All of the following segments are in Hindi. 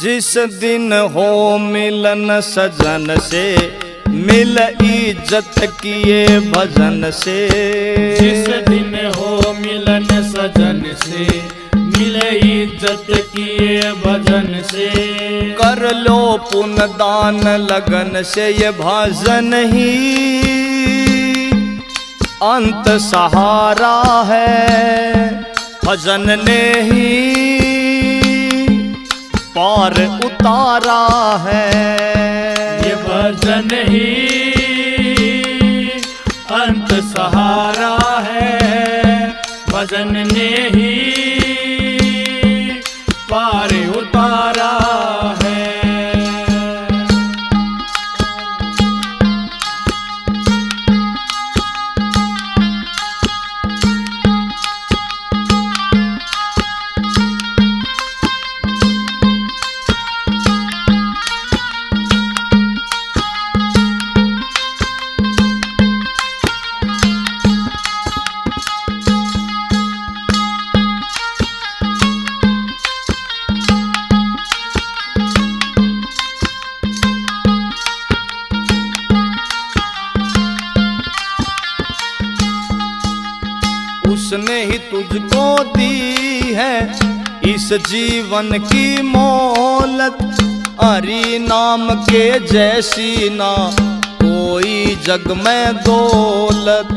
जिस दिन हो मिलन सजन से, मिल इज्जत किए भजन से। जिस दिन हो मिलन सजन से, मिले इज्जत किए भजन से। कर लो पुण्य दान लगन से, ये भजन ही अंत सहारा है। भजन ने ही पार उतारा है। ये भजन ही अंत सहारा है। भजन ने ही पार उतारा है। उसने ही तुझको दी है इस जीवन की मोहलत। हरि नाम के जैसी ना कोई जग में दौलत।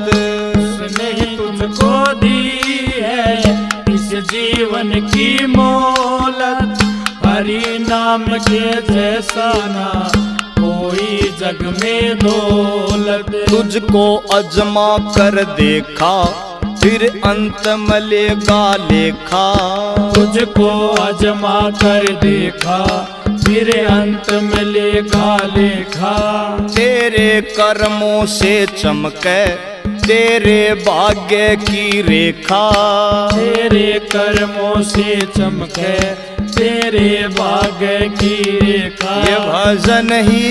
उसने ही तुझको दी है इस जीवन की मोहलत। हरि नाम के जैसा ना कोई जग में दौलत। तुझको अजमा कर देखा, फिर अंत मिलेगा लेखा। तुझको आजमा कर देखा, फिर अंत मिलेगा लेखा। तेरे कर्मों से चमके तेरे भाग्य की रेखा। तेरे कर्मों से चमके तेरे भाग्य की रेखा। ये भजन ही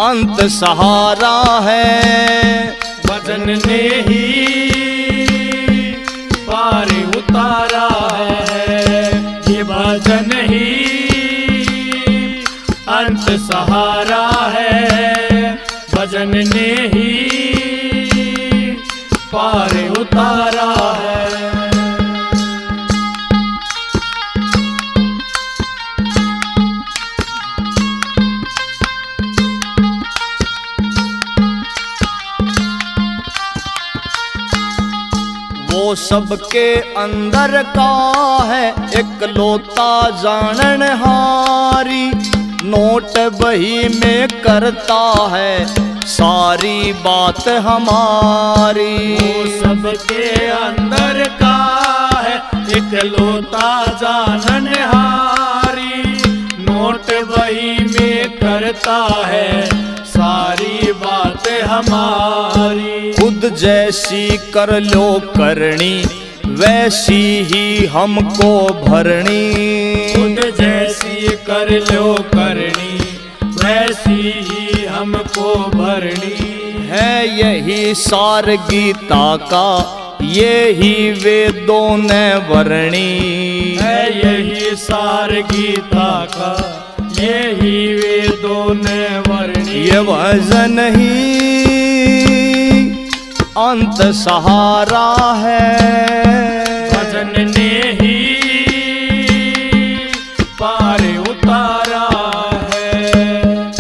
अंत सहारा है। भजन ने ही पार उतारा है। ये भजन ही अंत सहारा है। भजन ने ही पार उतारा है। वो सबके अंदर का है एकलौता जानन हारी। नोट बही में करता है सारी बात हमारी। वो सबके अंदर का है एकलौता जानन हारी। नोट बही में करता है सारी बात हमारी। खुद जैसी कर लो करनी, वैसी ही हमको भरनी। खुद जैसी कर लो करनी, वैसी ही हमको भरनी। है यही सार गीता का, यही वेदों ने वर्णी। है यही सार गीता का, यही वेदों ने वर्णी। ये भजन ही अंत सहारा है। भजन ने ही पार उतारा है।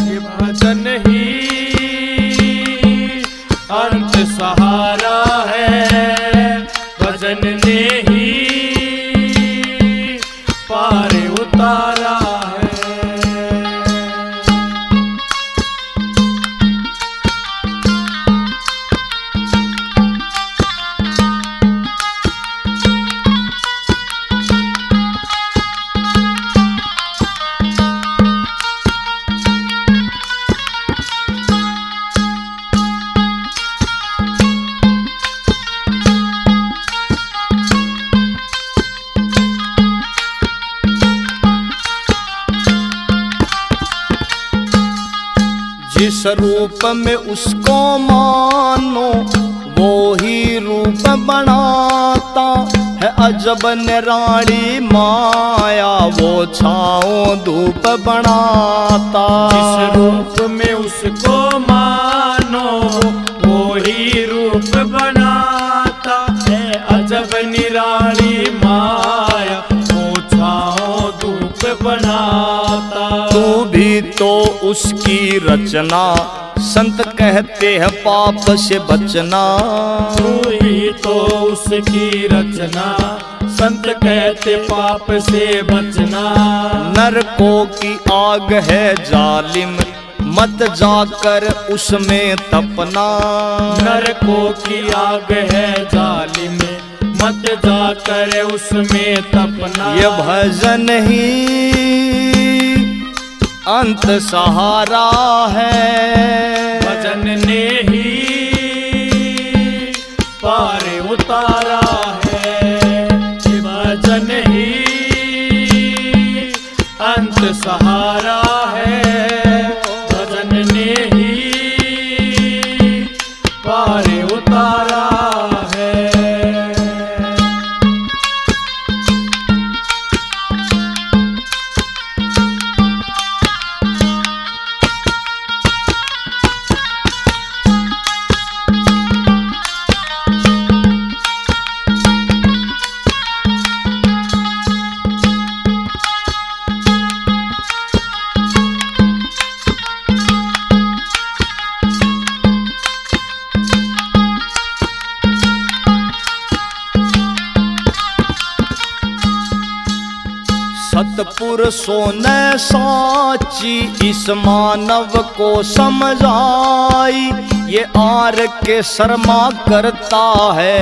ये भजन ही अंत सहारा है। भजन ने ही पार उतारा है। जिस रूप में उसको मानो वो ही रूप बनाता है अजब निराली माया, वो छाओ धूप बनाता। जिस रूप में उसको मानो वो ही रूप बनाता है। अजब निराली माया, वो छाओ धूप बनाता। तू भी तो उसकी रचना, संत कहते हैं पाप से बचना। तू ही तो उसकी रचना, संत कहते पाप से बचना। नरकों की आग है जालिम, मत जाकर उसमें तपना। नरकों की आग है जालिम, मत जाकर उसमें तपना। ये भजन ही अंत सहारा है, भजन ने ही पार उतारा है। ये भजन ही अंत सहारा है, भजन ने ही पार उतारा है। सतपुरुषों ने साची इस मानव को समझाई। ये आर के शर्मा करता है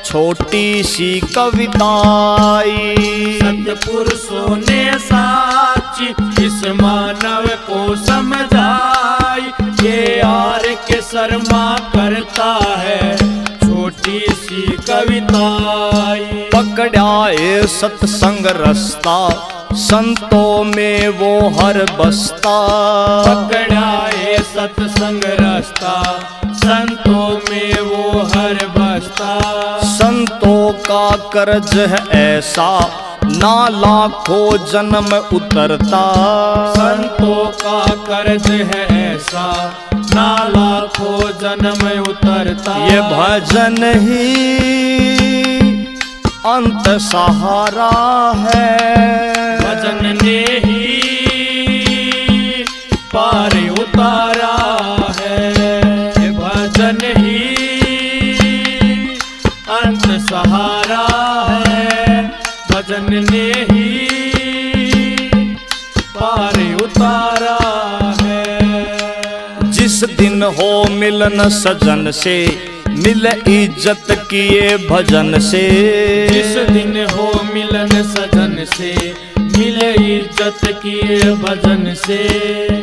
छोटी सी कविताई। सतपुरुषों ने साची इस मानव को समझाई। ये आर के शर्मा करता है छोटी सी कविताई। पकड़ा ये सत्संग रास्ता, संतों में वो हर बसता। पकड़ा ये सत्संग रास्ता, संतों में वो हर बसता। संतों का कर्ज है ऐसा, ना लाखों जन्म उतरता। संतों का कर्ज है ऐसा, ना लाखों जन्म उतरता। ये भजन ही अंत सहारा है, भजन ने ही पार उतारा है। ये भजन ही अंत सहारा है, भजन ने ही पार उतारा है। जिस दिन हो मिलन सजन से, मिल इज्जत किए भजन से। जिस दिन हो मिलन सजन से, मिले इज्जत किए भजन से।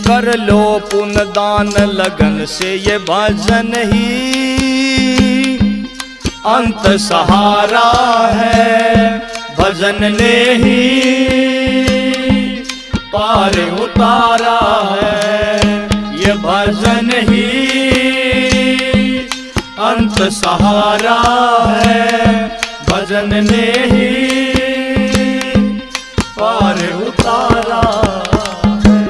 कर लो पुण्य दान लगन से, ये भजन ही अंत सहारा है, भजन ने ही पार उतारा है। ये भजन ही अंत सहारा है, भजन ने ही पार उतारा है।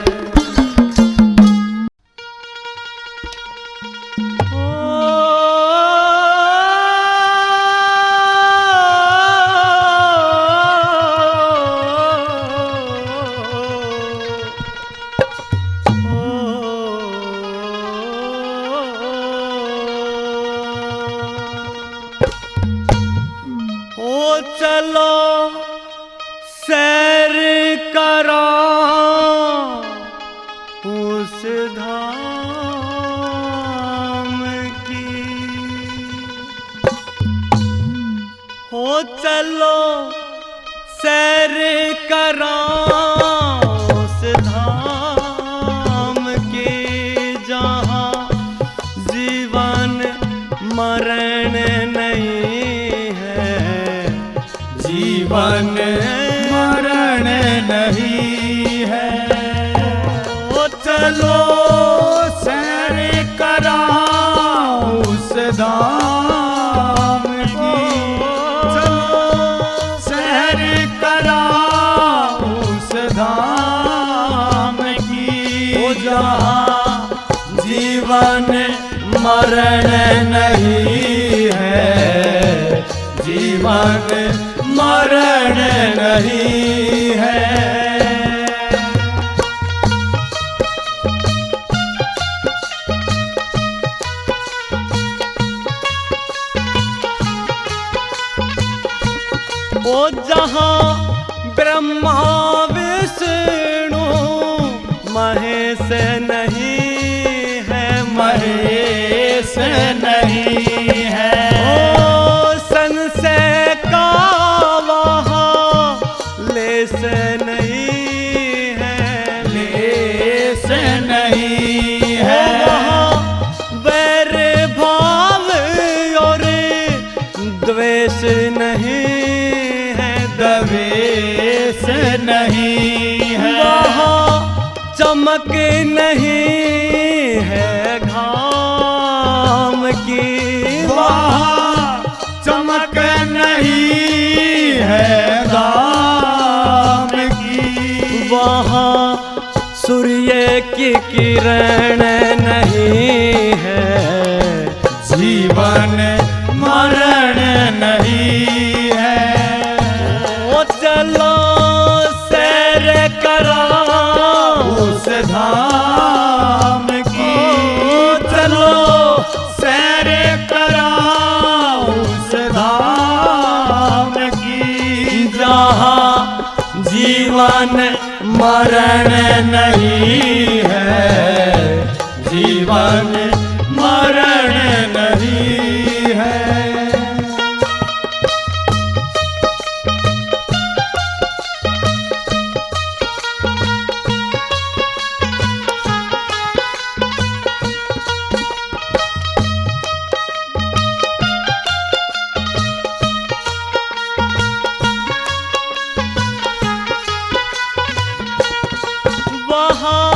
चलो सैर करा उस धाम की, हो चलो सैर करा उस धाम के, जहाँ जीवन मरण नहीं है, जीवन मरण नहीं है। ओ चलो सैर करा उस धाम की, चलो मरण नहीं है, जीवन मरण नहीं है। ओ जहाँ ब्रह्मा विष्णु महेश नहीं है, महेश नहीं है। ओ संशय का वहाँ लेस नहीं है, लेस नहीं है। वहाँ वैर भाव और द्वेष नहीं है, द्वेष नहीं है। वहाँ चमक नहीं है घाम की, वहाँ चमक नहीं है घाम की। वहाँ सूर्य की किरण नहीं है, जीवन मरण नहीं है। ओ चलो सैर करा उस धाम की, ओ चलो सैर करा उस धाम की। जहाँ जीवन मरण नहीं है, जीवन मरण नहीं है। वहाँ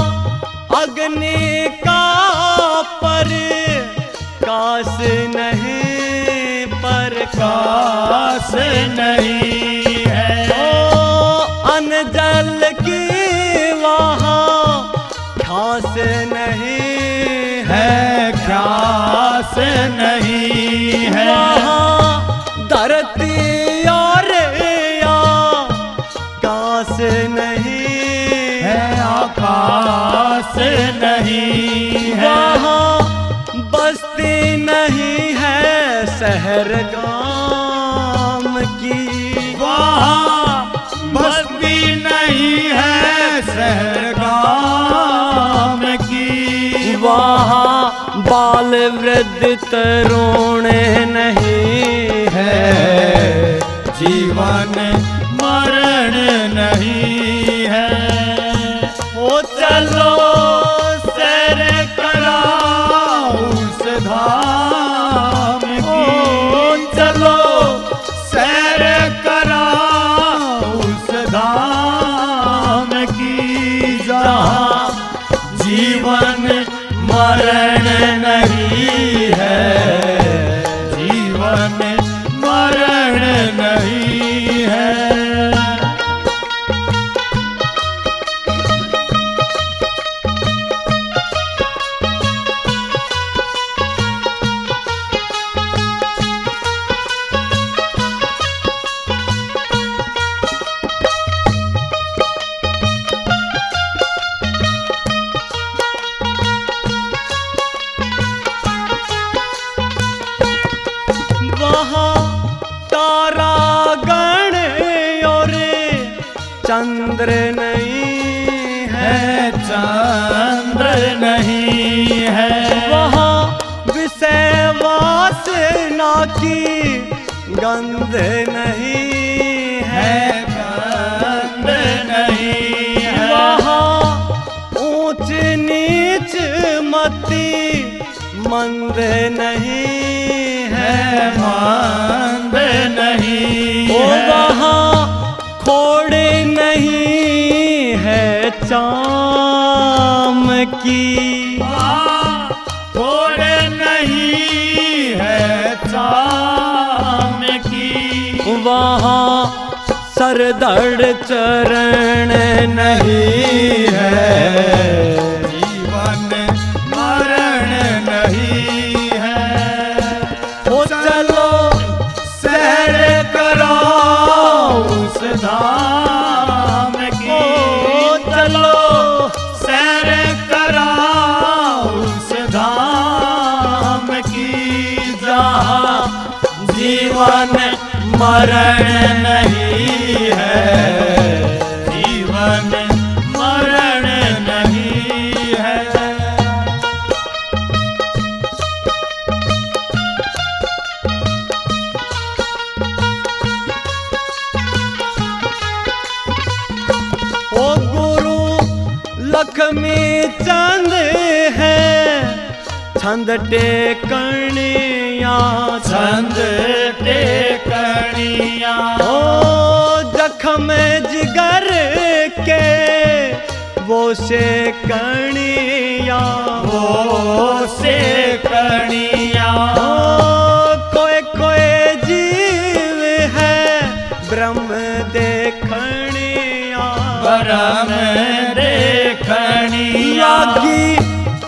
अग्नि का प्रकाश नहीं, प्रकाश नहीं है। ओ अनजल की वहाँ ख्यास नहीं है ख्यास नहीं है। वहाँ धरती और आकाश नहीं है आकाश नहीं है। वहाँ बस्ती नहीं है शहर गाम की, वहाँ बस्ती नहीं है शहर गाम की। वहाँ बाल वृद्ध तरुण नहीं है, जीवन मरण नहीं है। ओ चलो सैर करा उस धाम की, ओ चलो सैर करा उस धाम की। जहाँ जीवन मरण नहीं है, जीवन मरण नहीं है। चंद्र नहीं है, चंद्र नहीं है। वहाँ विषय वासना की गंध नहीं है, गंध नहीं है। वहाँ ऊंच नीच मति मंद नहीं है, मंद नहीं ओ है। वहाँ खोड़े नहीं है चाम की, थोड़े नहीं है चाम की। वहाँ सरदड़ चरण नहीं है, जीवन मरण नहीं है। मरण नहीं है, जीवन मरण नहीं है। ओ गुरु लक्ष्मी चंद है छंद टेकनिया, छंद टेकनिया। ओ जख्म जिगर के वो से कनिया, वो से कनिया। कोई कोई जीव है ब्रह्म देखनिया, ब्रह्म देखनिया। लागी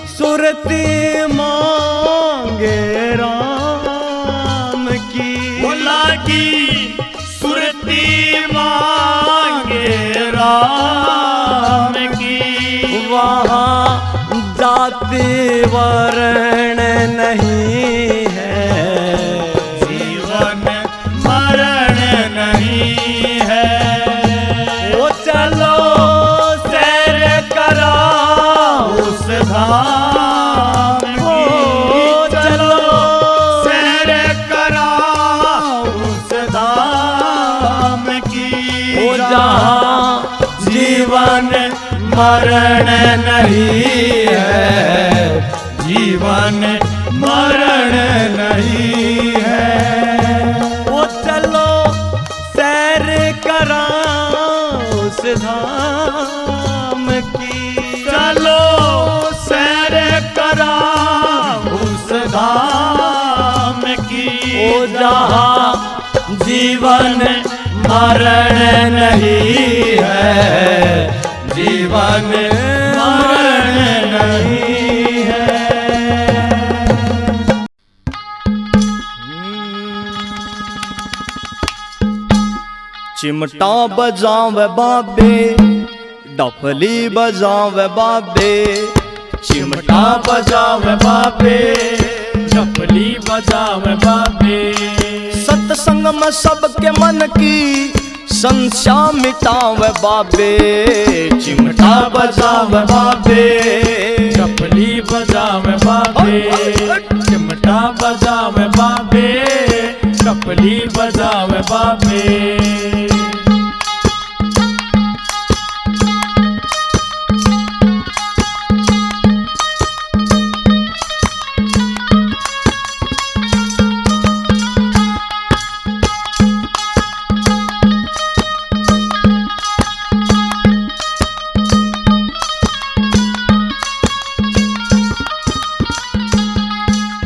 सुरती मांगे राम की, वो लागी सुरती मांगे राम की। वहाँ जाति वर्ण नहीं है, जीवन मरण नहीं है। वो चलो सैर करा उस धाम ओ की, चलो सैर करा उस धाम की। ओ जहाँ जीवन मरण नहीं है, जीवन मरण नहीं है। वो चलो सैर करा उस धाम की, चलो सैर करा उस धाम की। ओ जहाँ जीवन मरण नहीं है, जीवन मरण नहीं है। चिमटा बजावे बाबे, डफली बजावे बाबे, चिमटा बजावे बाबे, चपली बजावे बाबे। सत्संग में सबके मन की संशा मिटावे बाबे, चिमटा बजावे बाबे, चपली बजावे बाबे, चिमटा बजावे बाबे, चपली बजावे बाबे।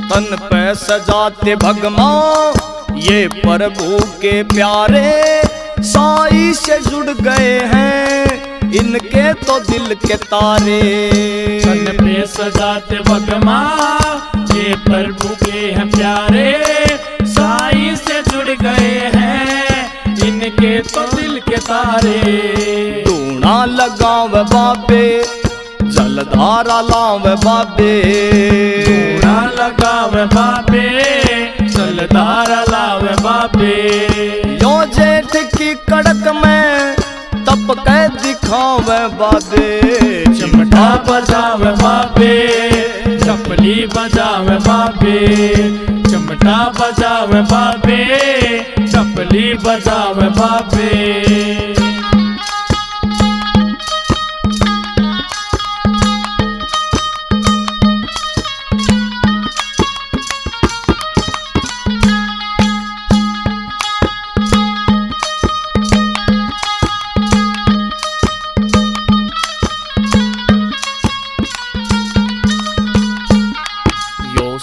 तन पे सजाते भगमा ये प्रभु के प्यारे, साई से जुड़ गए हैं इनके तो दिल के तारे। तन पे सजाते भगमा ये प्रभु के हैं प्यारे, साई से जुड़ गए हैं इनके तो दिल के तारे। टूणा लगावे बाबे, जलधारा लावे बाबे, टूणा लगावे बाबे, जलधारा लावे बाबे। यो जेठ की कड़क में तप के दिखावे बाबे, चिमटा बजावे बाबे, चपली बजावे बाबे, चिमटा बजावे बाबे, चपली बजावे बाबे।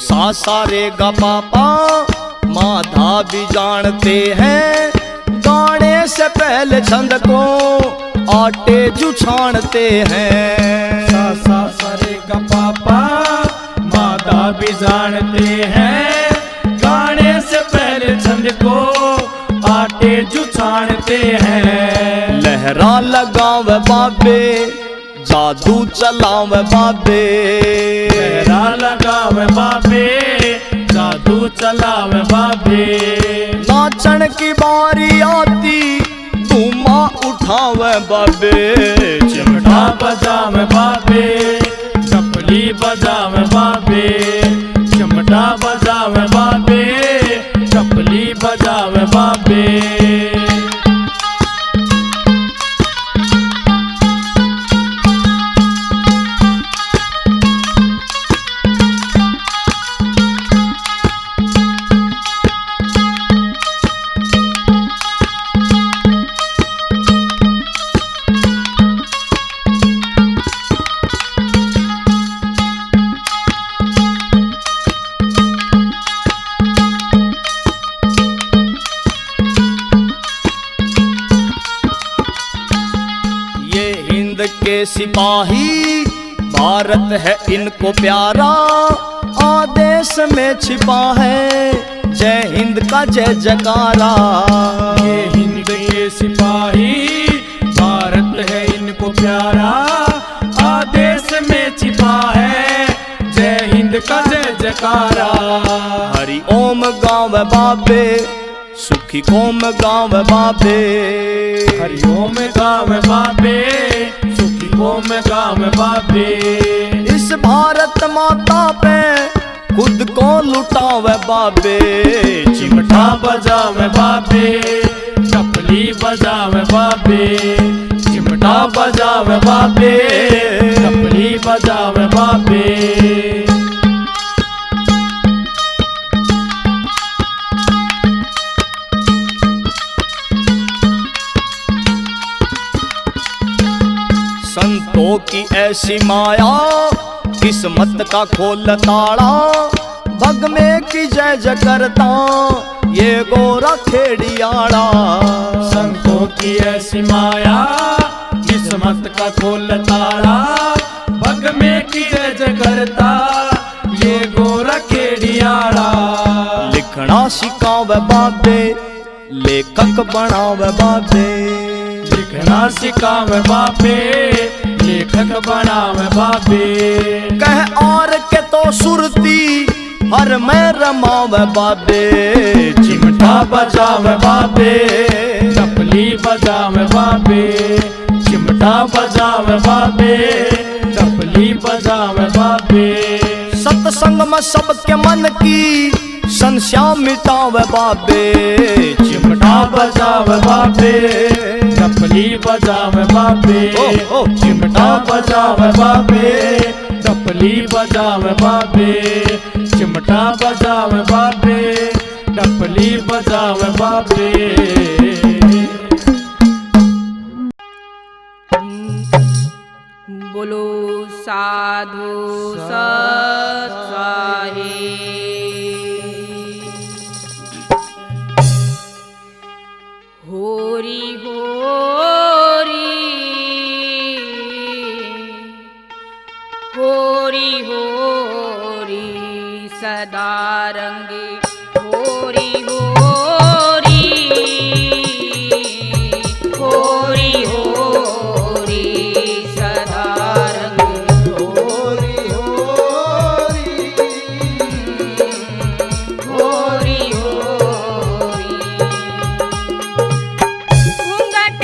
सा सारे गा पापा माधा भी जानते हैं, गाने से पहले छंद को आटे जू छानते हैं। सा सा सारे गा पापा माधा भी जानते हैं, गाने से पहले छंद को आटे जू छानते हैं। लहरा लगावे बाबे, जादू चलावे बाबे, लहरा लगावे बाबे, जादू चलावे बाबे। नाचन की बारी आती धूमा उठावे बाबे। चिमटा बजावे बाबे, चपली बजावे बाबे। चिमटा बजावे बाबे, चपली बजावे बाबे। के सिपाही भारत है इनको प्यारा, आदेश में छिपा है जय हिंद का जय जयकारा। ये हिंद के सिपाही भारत है इनको प्यारा, आदेश में छिपा है जय हिंद का जय जयकारा। हरि ओम गाँव बाबे, सुखी कोम गाँव बाबे। हरि ओम गाँव बाबे, सुखी कोम गाँव बाबे। इस भारत माता पे खुद को लुटावे बाबे। चिमटा बजावे बाबे, चपली बजावे बाबे। चिमटा बजावे बाबे, चपली बजावे बाबे। संतों की ऐसी माया किस्मत का खोल ताड़ा, भग में की जय जय करता ये गोरा खेड़ियाड़ा। संतों की ऐसी माया किस्मत का खोल ताड़ा, भग में की जय जय करता ये गोरा खेड़ियाड़ा। लिखना सिखावे बाबे, लेखक बनावे बाबे। लिखना सिखावे बाबे, लेखक बनावे बाबे। कह और के तो सुरती हर में रमावे बाबे। चिमटा बजावे बाबे, चपली बजावे बाबे। चिमटा बजावे बाबे, चपली बजावे बाबे। सत्संग में सबके मन की संशय मिटावे बाबे। चिमटा बजावे बाबे, चपली बजावे बाबे। चिमटा बजावे बाबे, चपली बजावे बाबे। चिमटा बजावे बाबे, चपली बजावे बाबे। बोलो साधु सत साहिब। होरी होरी होरी होरी सदा रंगे। होरी होरी होरी होरी सदा रंगे। होरी होरी होरी होरी। घूंघट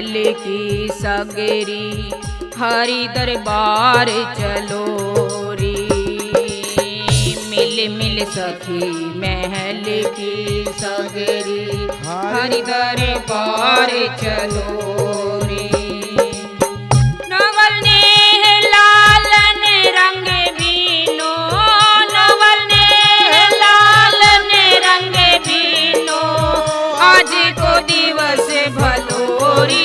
महल की सगरी हरि दरबार चलो री। मिल मिल सखी महल की सगरी हरि दरबार चलो री। नवल ने लालन रंग बीनो, नवल ने लालन रंग बीनो, आज को दिवस भलोरी।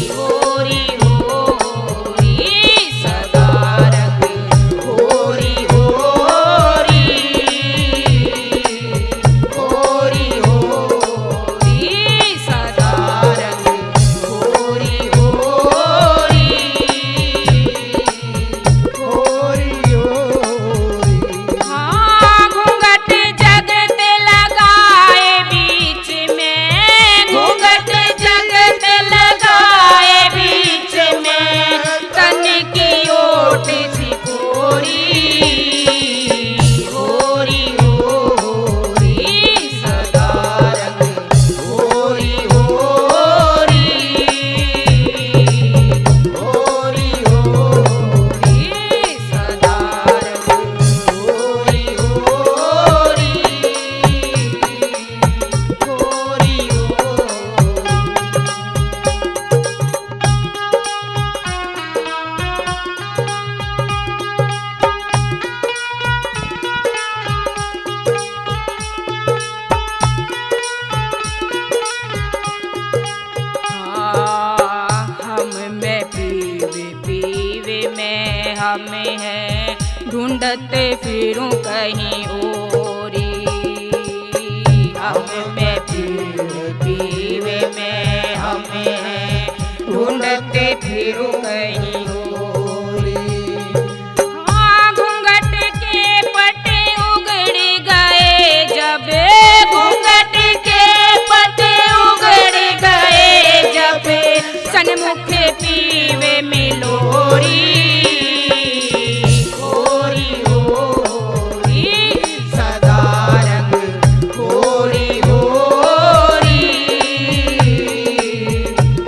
होरी होरी सदा रंग होरी होरी, होरी होरी सदा रंग होरी होरी, होरी होरी। हाँ घूंघट जगत लगाए बीच में, घूंघट जगत लगाए बीच में, तन की ओट छिपोरी। होरी होरी सदा रंग होरी होरी, होरी होरी सदा रंग होरी होरी, होरी हम में पीवे पीवे में हम है, ढूंढते फिरूं कहीं ओरी। हम में पीवे पीवे में हम है, ढूंढते फिरूं कहीं ओरी। हाँ घूंघट के पट उगड़ गए जब, घूंघट के पट उगड़ गए जब, सन्मुख पीवे मिलोरी। होरी होरी सदा रंग होरी होरी,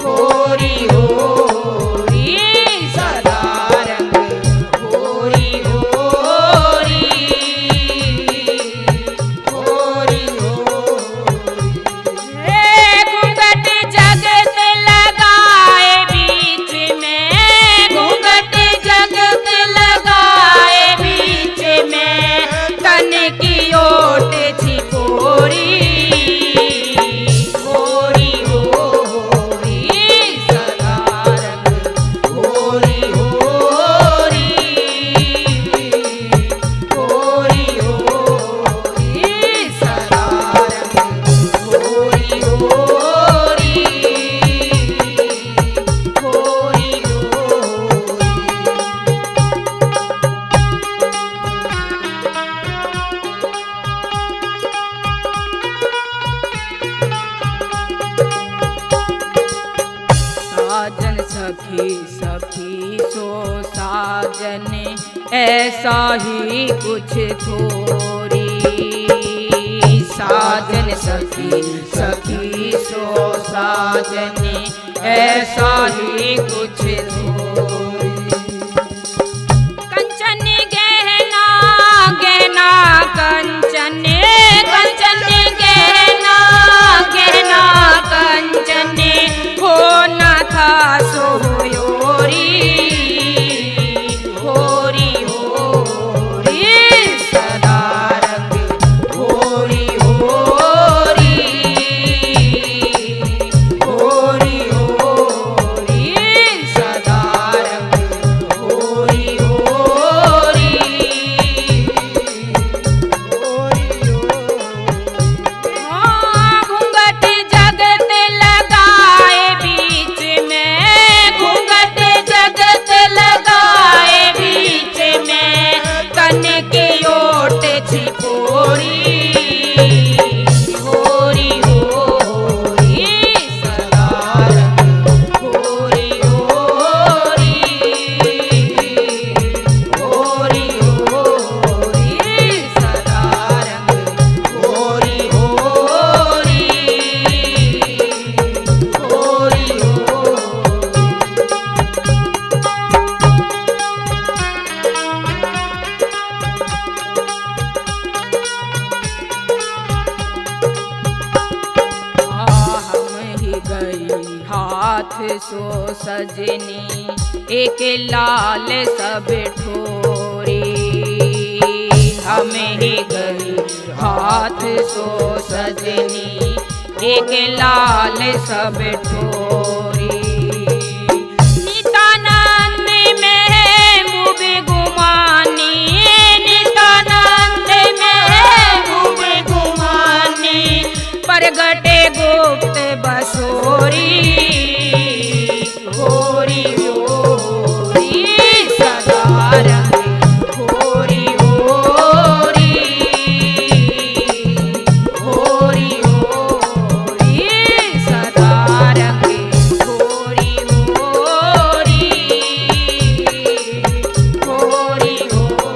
होरी होरी सदा रंग होरी होरी, होरी होरी। घूंघट जगत लगाए बीच में, घूंघट जगत लगाए बीच में, तन की ओट छिपोरी। होरी होरी सदा रंग होरी होरी, होरी होरी सदा रंग होरी होरी, होरी होरी। साजन सखी सखी सो साजन, ऐसा ही कुछ थोरी। साजन सखी सखी सो साजन, ऐसा ही कुछ थोरी। कंचन गहना गहना कंचन, कंचन गहना गहना कंचन, हो न था सोयोरी। होरी होरी सदा रंग होरी होरी, होरी होरी सदा रंग हाथ सो सजनी एक लाल सब ठोरी हमें ही गई हाथ सो सजनी एक लाल सब ठोरी नित्यानंद महबूब गुमानी नित्यानंद महबूब गुमानी प्रगटे गुप्त बसोरी होरी होरी सदा रंग होरी होरी होरी होरी सदा रंग होरी होरी होरी होरी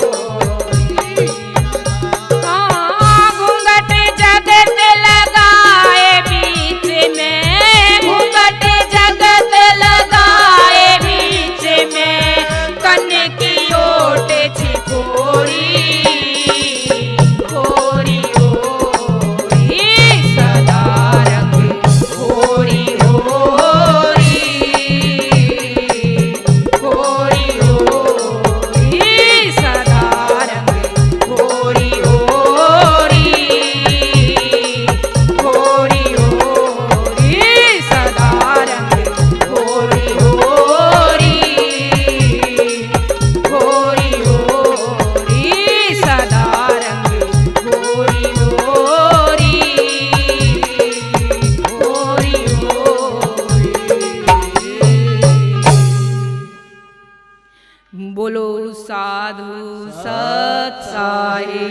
घूंघट जगत लगाए बीच में घूंघट जगत लगाए बीच में कन्या की ओट छिपोरी होरी होरी सदा रंग होरी होरी होरी होरी सदा रंग होरी होरी होरी होरी सदा रंग होरी होरी होरी होरी सदा रंग होरी होरी होरी होरी। बोलो साधु सत साई।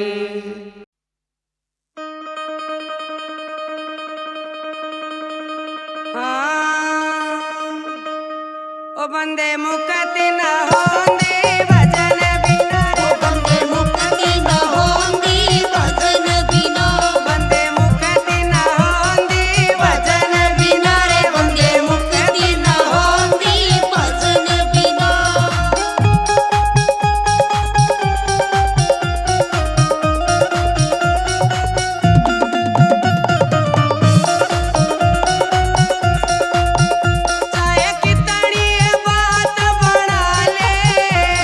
ओ बंदे मुक्ति न होंदी भजन बिना रे बंदे मुक्ति न होंदी भजन बिना बंदे मुक्ति न होंदी भजन बिना रे बंदे मुक्ति न होंदी भजन बिना चाहे कितनी बात बना ले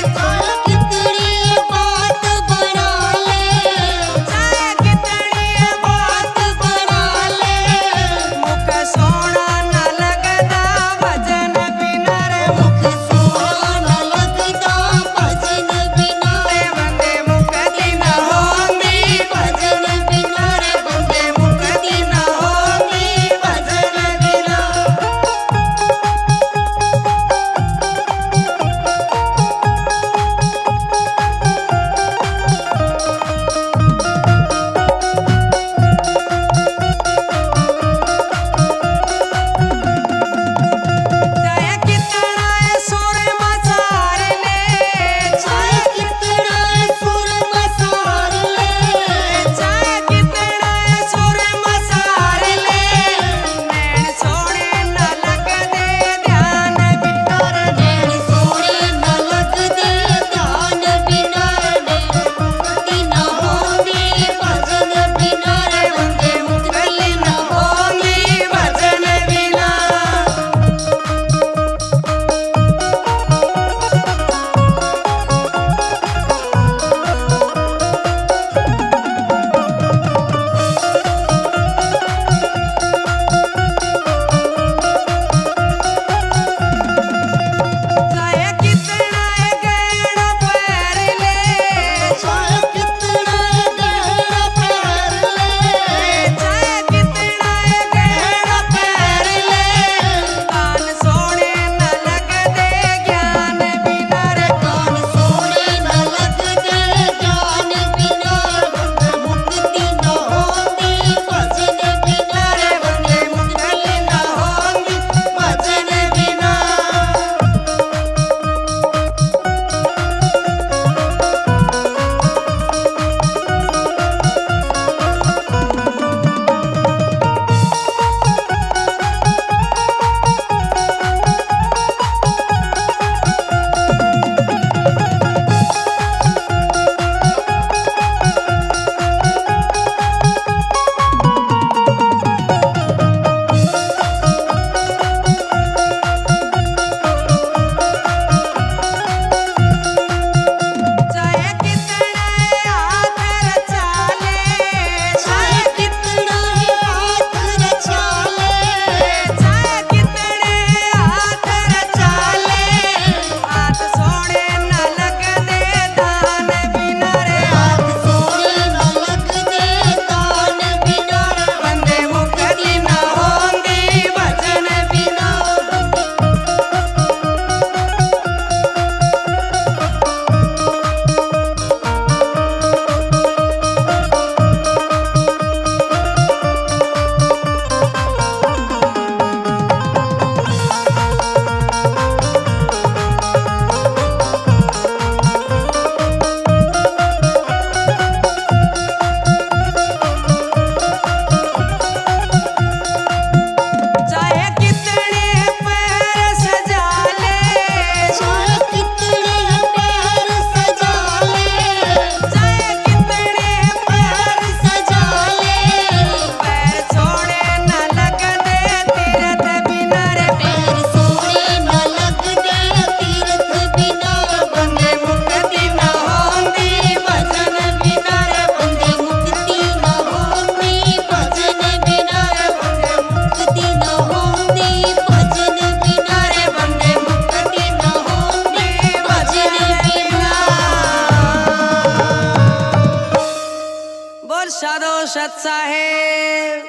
दौलत साहेब।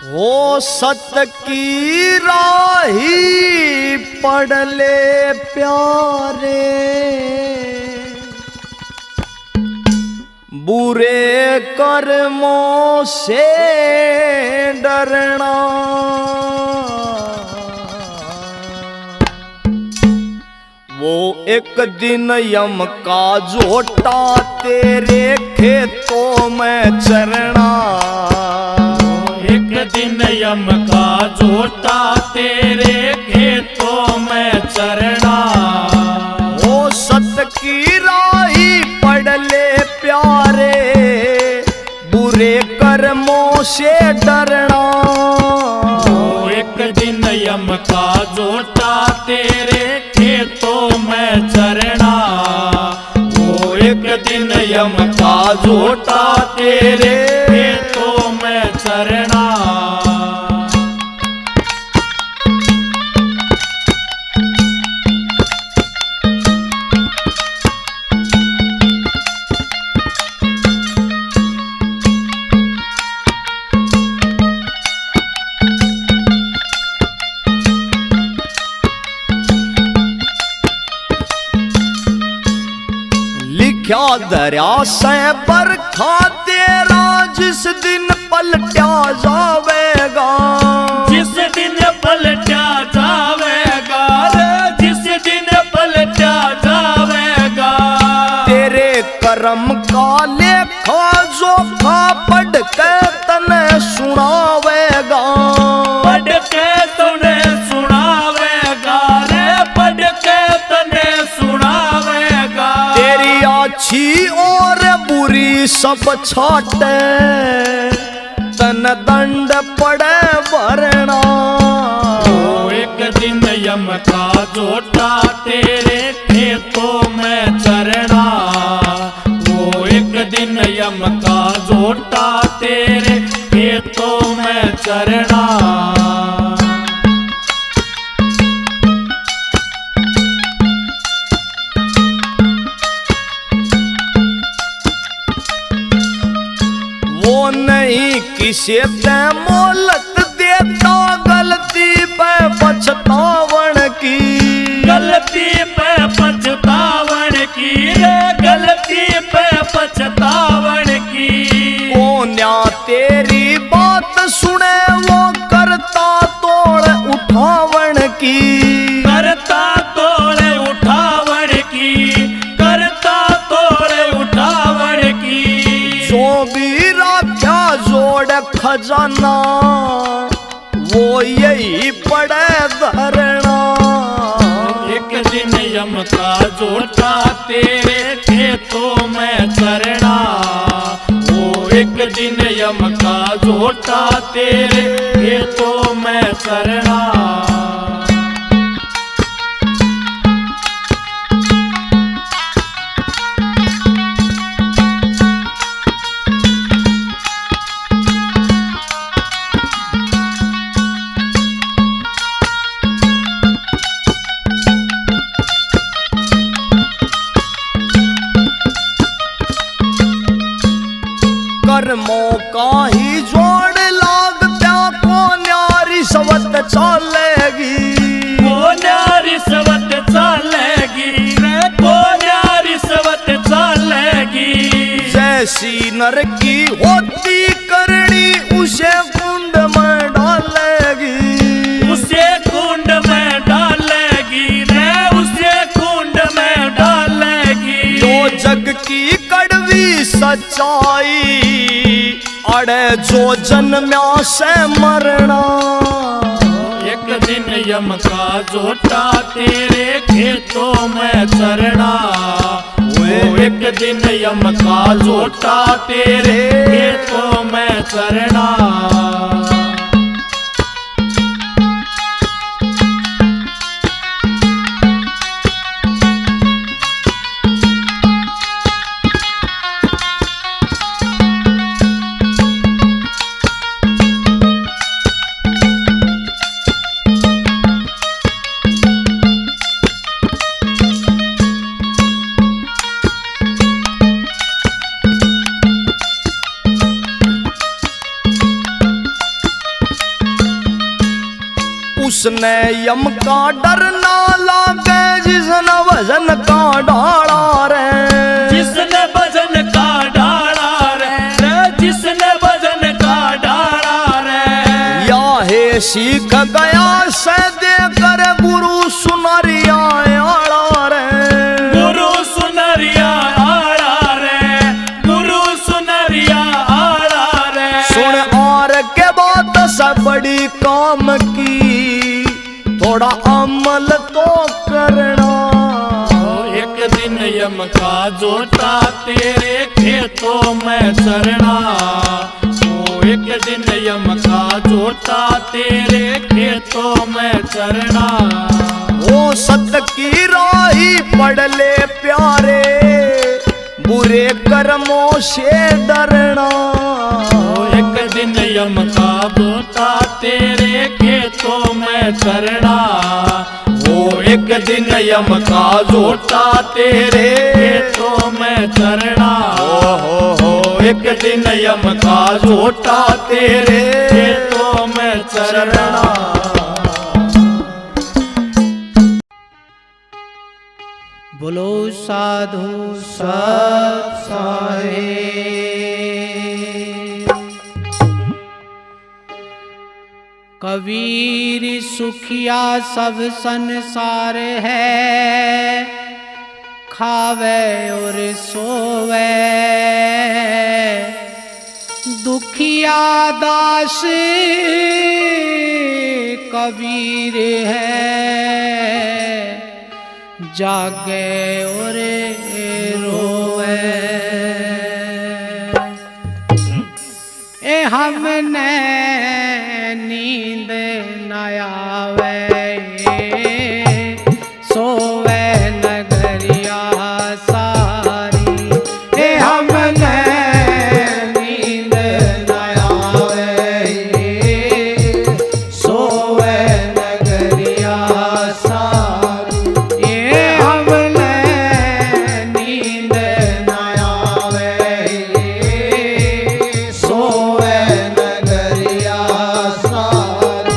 हो सत की राही पढ़ ले प्यारे, बुरे कर्मों से डरना। वो एक दिन यम का झोटा तेरे खेतों में चरना। एक दिन यम का झोटा तेरे खेतों में चरना। वो सत की राही पढ़ ले प्यारे, बुरे कर्मों से डरना। वो एक दिन यम का झोटा तेरे खेतों में चरना। वो एक दिन यम का झोटा तेरे खेतों में चरना। लिख्या दरिया से बरखा तेरा जिस दिन पलटा जावेगा। जिस दिन पलटा जावेगा रे, जिस दिन पलटा जावेगा। तेरे कर्म का लेखा जोखा पढ़ के तने सुनावेगा। पढ़ के तने सुनावेगा रे, पढ़ के तने सुनावेगा। तेरी अच्छी और बुरी सब छाटे, तन दंड पड़े भरना। वो एक दिन यम का झोटा तेरे खेतों में चरना। वो एक दिन यम का झोटा तेरे खेतों में चरना। वो नहीं किसे ते मोहलत देता गलती पे पछतावन की। गलती पे पछतावन की रे, गलती पे पछतावन की। कोन्या तेरी बात सुने वो करता तोड़ उठावन की। करता तोड़े उठावन की, करता तोड़े उठावन की। जो भी राख्या जोड़ खजाना, वो यही पड़े धरना। एक दिन यम का झोटा तेरे खेतों में चरना। वो एक दिन यम का झोटा तेरे खेतों में चरना। कर्मों का ही जोड़ लागत्या को न्यारी सवत चलेगी। को न्यारी सवत चलेगी रे, को न्यारी सवत चलेगी। जैसी नर की होती करनी उसे कुंड में डालेगी। उसे कुंड में डालेगी रे, उसे कुंड में डालेगी। जो जग की कड़वी सच्चाई अड़े जो जन्म्या से मरना। एक दिन यम का झोटा तेरे खेतों में चरना। वो एक दिन यम का झोटा तेरे खेतों में चरना। उसने यम का डर ना लागे जिसने भजन का डाला रे, जिसने भजन का डाला रे, जिसने भजन का डाला रे। या हे सीख गया से देकर गुरु सुनरिया आड़ा रे, गुरु सुनरिया आड़ा रे, गुरु सुनरिया आड़ा रे। सुन और के बात से बड़ी काम की, थोड़ा अमल तो करना। एक दिन यम का जोता तेरे खेतों में चरना, एक दिन यम का जोता तेरे खेतों में चरना। ओ सत्य की राही पढ़ ले प्यारे, बुरे कर्मों से डरना। एक दिन यम का जोता तेरे खेतों में चरना, वो एक दिन यम का जोता तेरे खेतों में चरना। हो एक दिन यम का जोता तेरे खेतों में चरना। बोलो साधु सत साहेब। कबीर सुखिया सब संसार है, खावे और सोवे दुखिया दास कबीर है, जागे और रोवे। ए हमने नींद न आवे, सोवे नगरिया सारी। ए हमने नींद न आवे, सोवे नगरिया सारी। ए हमने नींद न आवे, सोवे नगरिया सारी।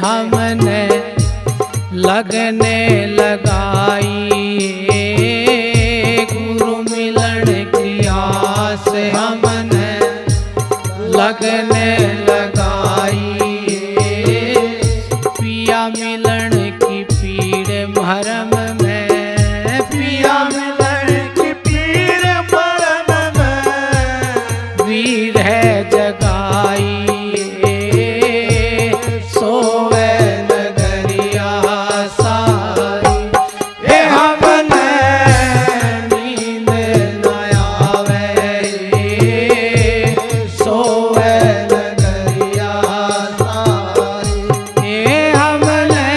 हमने लगने लगाई, गुरु मिलन की आस हमने लगने लगाई। पिया मिलन की पीड़ भरम में, पिया मिलन की पीड़ भरम में वीर है जगाई। सोवे नगरिया सारी, ए हमने नींद न आवे, सोवे नगरिया सारी। ए हमने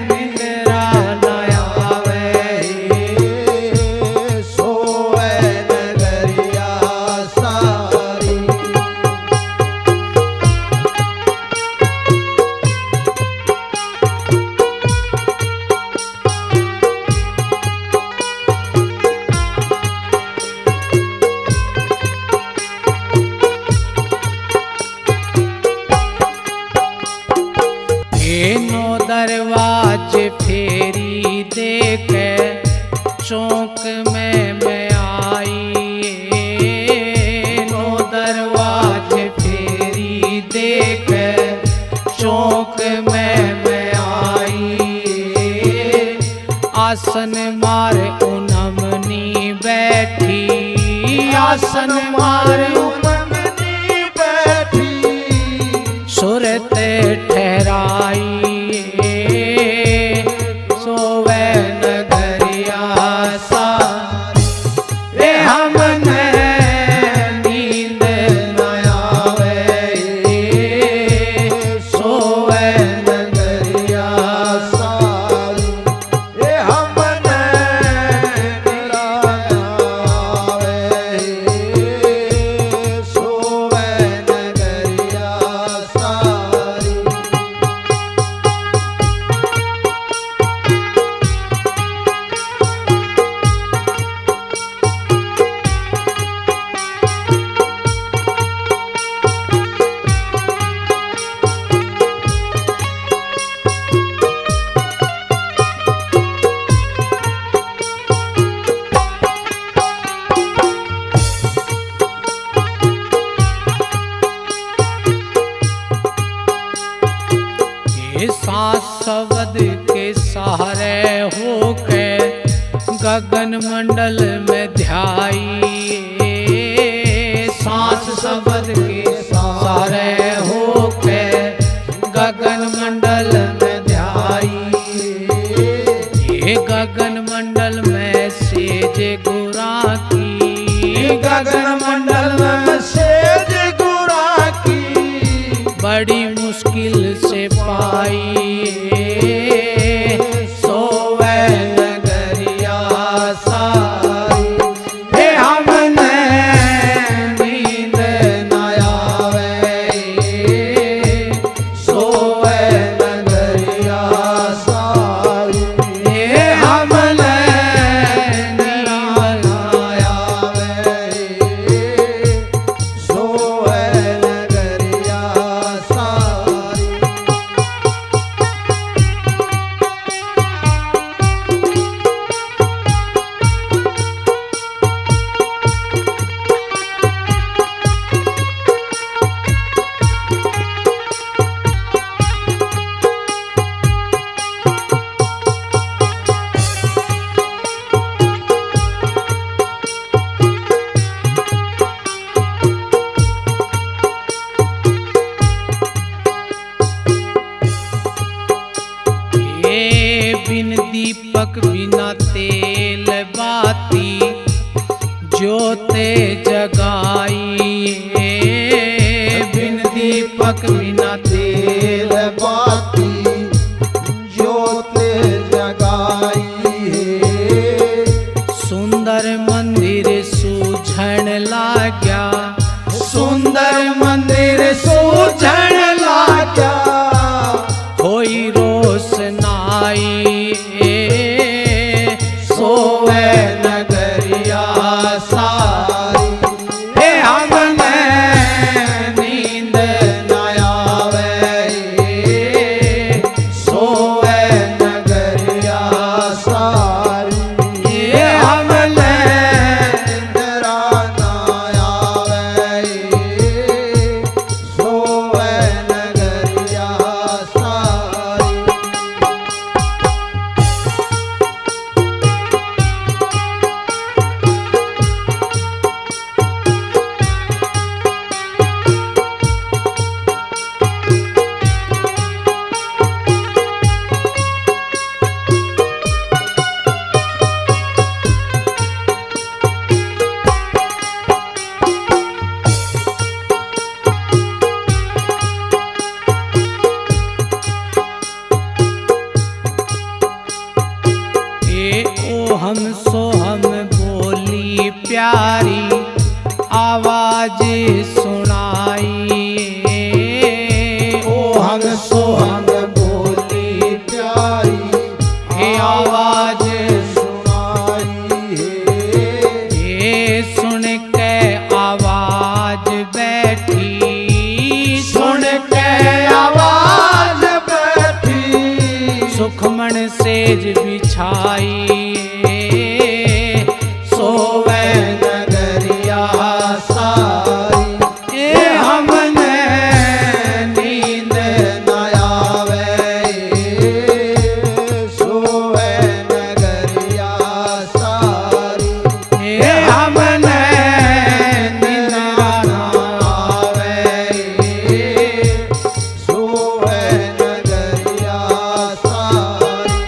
निंद्रा न आवे, सोवे नगरिया सारी। नो दरवाजे फेरी देखे चौक में मैं आई। नो दरवाजे फेरी देखे चौक में मैं आई। आसन मार उनमनी बैठी, आसन मार उनमनी बैठी। सुरत ठहराई, सोवे नगरिया सारी। ए हमने मंडल में ध्याई सांस शब्द के सारे होके गगन मंडल में ध्याई ये गगन मंडल में सेज गुरा की गगन मंडल में सेज गुरा की बड़ी मुश्किल से पाई सोवे नगरिया सारी हे हमने नींद न आवे सोवे नगरिया सारी हे हमने नींद न आवे सोवे नगरिया सारी। ये बिन दीपक बिना तेल बाती ज्योते जगाई बिन दीपक बिना तेल बाती ज्योते जगाई सुंदर मंदिर सूझण लाग्या सुंदर मंदिर सूझण लाग्या होई रोशनाई सोवे नगरिया सारी हे हमने नींद न आवे सोवे नगरिया सारी हे हमने निद्रा न आवे सोवे नगरिया सारी। हम सो हम बोली प्यारी आवाज सुनाई ओ हम सो हम बोली प्यारी आवाज सुनाई ये सुन के आवाज बैठी सुन के आवाज बैठी सुखमन सेज बिछाई सोवे नगरिया सारी ए हमने नींद न आवे सोवे नगरिया सारी ए हमने नींद न आवे सोवे नगरिया सारी।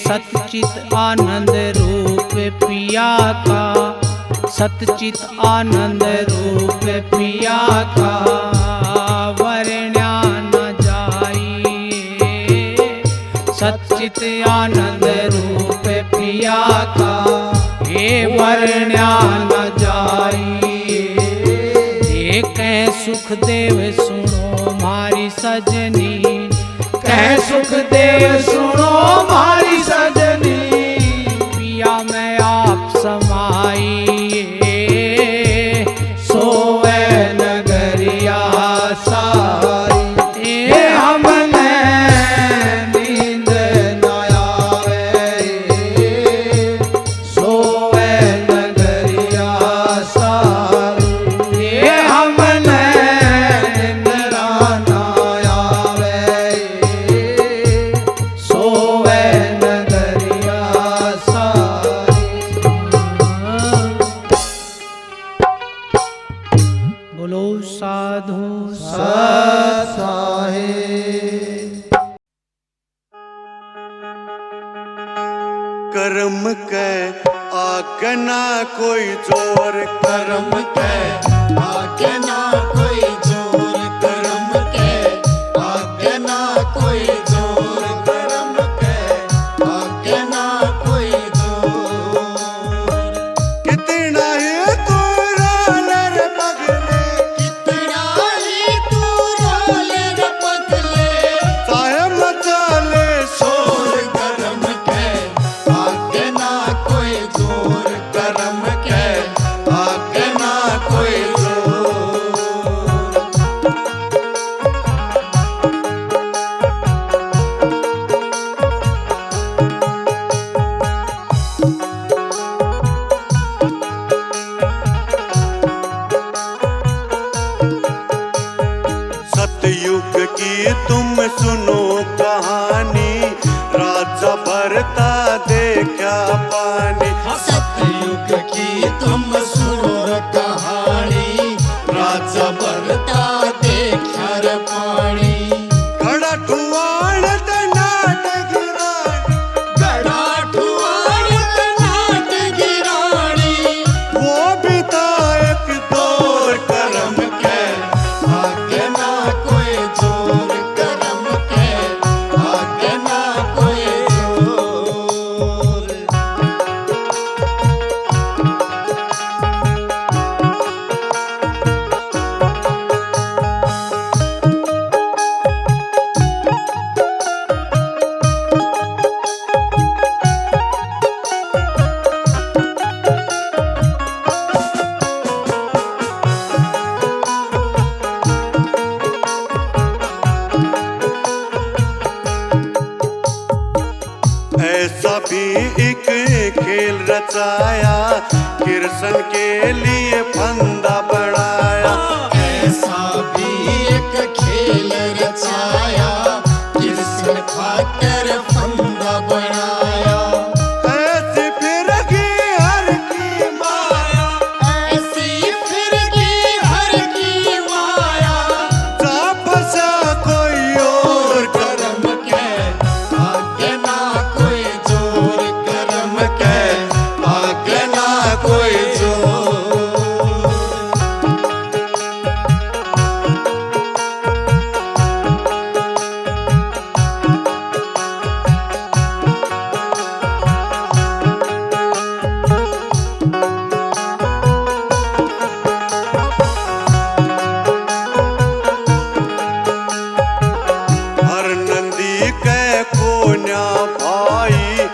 सच्चित आनंद रूप पिया का सच्चित आनंद रूप पिया का वर्ण्या न जाई सच्चित आनंद रूप पिया का हे वर्ण्या न जाई एक सुखदेव सुनो मारी सजनी कह सुख दे सुनो मारी सजनी, पिया मैं आप समाइए, सोवे नगरिया सारी, ये हमने नींद न आवे, सोवे नगरिया सारी, ये हमने निंद्रा न आवे, सोवे नगरिया सारी। बोलो साधु सत साहिब। कर्म के आगे ना कोई जोर, कर्म के आगे ना कोई जोर, कर्म के आगे ना कोई जोर, कर्म के आगे ना कोई जोर। कितना ही तू रोले रे पगले, कितना ही तू रोले रे पगले, चाहे मचाले शोर, कर्म के आगे ना कोई जोर, कर्म के आगे ना कोई जोर। सतयुग की तुम सुनो कहानी, राजा भरता देखा पानी। सतयुग की तुम सुनो कहानी, राजा भरता देखा पानी। गड़ा ठुआण ते नाट गिरानी, गड़ा ठुआण ते नाट गिरानी, वो बिता एक दौर, कर्म के आगे ना कोई जोर, कर्म के आगे ना कोई जोर। ऐसा भी एक खेल रचाया, कृष्ण के लिए फंदा बनाया। ऐसा भी एक खेल रचाया, कृष्ण खातिर फंदा बनाया। ऐसी फिर की हर की माया, ऐसी फिर की हर की माया, जा फंसा कोई और, कर्म के आगे ना कोई जोर, कर्म के आगे ना कोई जोर। हर नंदी के कोन्या भाई,